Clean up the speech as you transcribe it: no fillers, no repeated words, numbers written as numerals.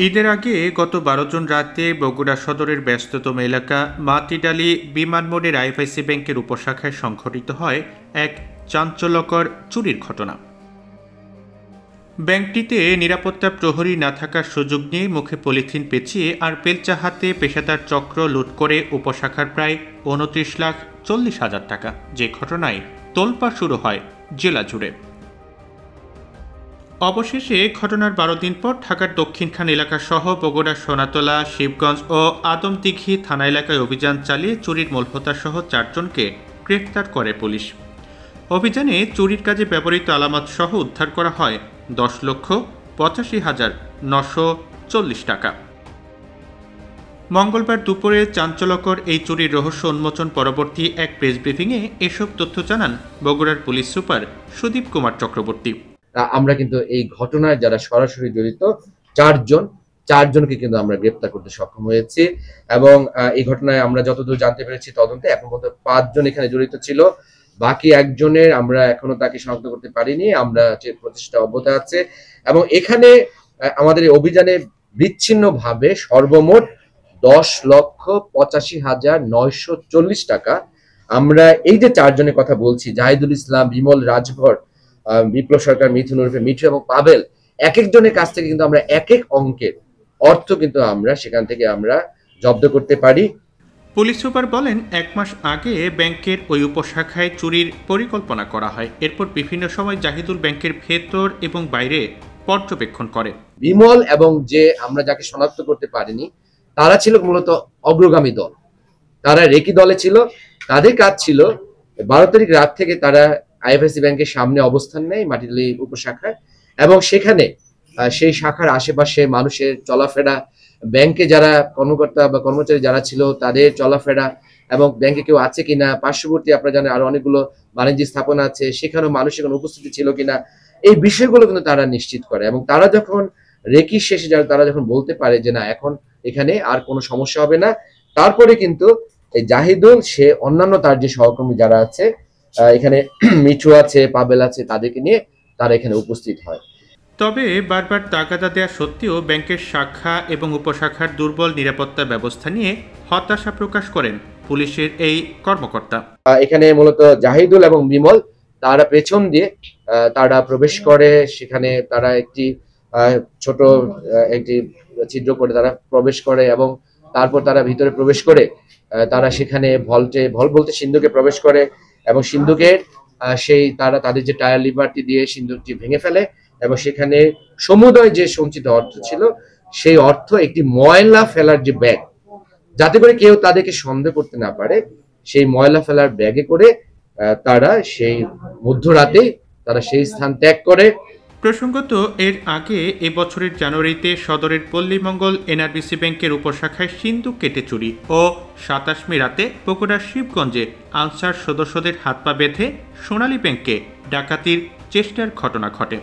ঈদের আগে গত 12 জুন রাতে বগুড়া সদরের ব্যস্ততম এলাকা মাটিডালি বিমান মোড়ের আইএফআইসি ব্যাংকের উপশাখায় সংঘটিত হয় এক চাঞ্চল্যকর চুরির ঘটনা। ব্যাংকটিতে নিরাপত্তা প্রহরী না থাকার সুযোগ নিয়ে মুখে পলিথিন পেঁচিয়ে আর বেলচা হাতে পেশাদার চক্র লুট করে উপশাখার প্রায় 29,40,000 টাকা, যে ঘটনায় তোলপাড় শুরু হয় জেলা জুড়ে। অবশেষে ঘটনার 12 দিন পর ঢাকার দক্ষিণখান এলাকা সহ বগুড়ার সোনাতলা, শিবগঞ্জ ও আদমদিঘি থানা এলাকায় অভিযান চালিয়ে চুরির মূল হোতাসহ 4 জনকে গ্রেফতার করে পুলিশ। অভিযানে চুরির কাজে ব্যবহৃত আলামত সহ উদ্ধার করা হয় 10,85,940 টাকা। মঙ্গলবার দুপুরে চাঞ্চল্যকর এই চুরির রহস্য উন্মোচন পরবর্তী এক প্রেস ব্রিফিংয়ে এসব তথ্য জানান বগুড়ার পুলিশ সুপার সুদীপ কুমার চক্রবর্তী। আমরা কিন্তু এই ঘটনায় যারা সরাসরি জড়িত চারজনকে কিন্তু আমরা গ্রেপ্তার করতে সক্ষম হয়েছি এবং এই ঘটনায় আমরা যতদূর জানতে পেরেছি তদন্তে এখন পর্যন্ত 5 জন এখানে জড়িত ছিল। বাকি একজনের আমরা এখনো তাকে শনাক্ত করতে পারিনি। আমরা যে প্রচেষ্টা অব্যাহত আছে এবং এখানে আমাদের এই অভিযানে বিচ্ছিন্নভাবে সর্বমোট 10,85,940 টাকা আমরা এই যে 4 জনের কথা বলছি, জাহিদুল ইসলাম, বিমল রাজভর, বিপ্লব সরকার, মিঠুন ওরফে মিঠু এবং পাবেল, এক একজনের কাছ থেকে কিন্তু আমরা এক এক অঙ্কের অর্থ কিন্তু আমরা সেখান থেকে আমরা জব্দ করতে পারি। পুলিশ সুপার বলেন, 1 মাস আগে ব্যাংকের ওই উপশাখায় চুরির পরিকল্পনা করা হয়। এরপর বিভিন্ন সময় জাহিদুল ব্যাংকের ভেতর এবং বাইরে পর্যবেক্ষণ করে। বিমল এবং যে আমরা যাকে শনাক্ত করতে পারিনি তারা ছিল মূলত অগ্রগামী দল, তারা রেকি দলে ছিল। তাদের কাজ ছিল 12 তারিখ রাত থেকে তারা আইএফআইসি ব্যাংকের সামনে অবস্থান নেয় মাটিডালি উপশাখায় এবং সেখানে সেই শাখার আশেপাশে মানুষের চলাফেরা, ব্যাংকে যারা কর্মকর্তা বা কর্মচারী যারা ছিল তাদের চলাফেরা এবং ব্যাংকে কেউ আছে কিনা, পার্শ্ববর্তী আপনারা জানেন আরো অনেকগুলো বাণিজ্যিক স্থাপনা আছে, সেখানেও মানুষের কোনো উপস্থিতি ছিল কিনা, এই বিষয়গুলো কিন্তু তারা নিশ্চিত করে এবং তারা যখন রেকি শেষে তারা যখন বলতে পারে যে না এখন এখানে আর কোনো সমস্যা হবে না, তারপরে কিন্তু এই জাহিদুল সে অন্যান্য তার যে সহকর্মী যারা আছে এখানে মিঠু আছে, পাবেল আছে, তাদেরকে নিয়ে তারা এখানে উপস্থিত হয়। তবে বারবার তাগাদা দেওয়া সত্ত্বেও ব্যাংকের শাখা এবং উপশাখার দুর্বল নিরাপত্তা ব্যবস্থা নিয়ে হতাশা প্রকাশ করেন পুলিশের এই কর্মকর্তা। এখানে মূলত জাহিদুল এবং বিমল তারা পেছন দিয়ে তারা প্রবেশ করে, সেখানে তারা একটি ছোট একটি ছিদ্র করে তারা প্রবেশ করে এবং তারপর তারা ভিতরে প্রবেশ করে তারা সেখানে ভল বলতে সিন্ধুকে প্রবেশ করে এবং সিন্ধুকের সেই তারা তাদের যে টায়ার লিভারটি দিয়ে সিন্ধুকটি ভেঙে ফেলে এবং সেখানে সমুদয় যে সঞ্চিত অর্থ ছিল সেই অর্থ একটি ময়লা ফেলার যে ব্যাগ, যাতে করে কেউ তাদেরকে সন্দেহ করতে না পারে, সেই ময়লা ফেলার ব্যাগে করে তারা সেই মধ্যরাতে তারা সেই স্থান ত্যাগ করে। প্রসঙ্গত, এর আগে এবছরের জানুয়ারিতে সদরের পল্লীমঙ্গল এনআরবিসি ব্যাংকের উপশাখায় সিন্দুক কেটে চুরি ও 27 মে রাতে বগুড়ার শিবগঞ্জে আনসার সদস্যদের হাত পা বেঁধে সোনালী ব্যাংকে ডাকাতির চেষ্টার ঘটনা ঘটে।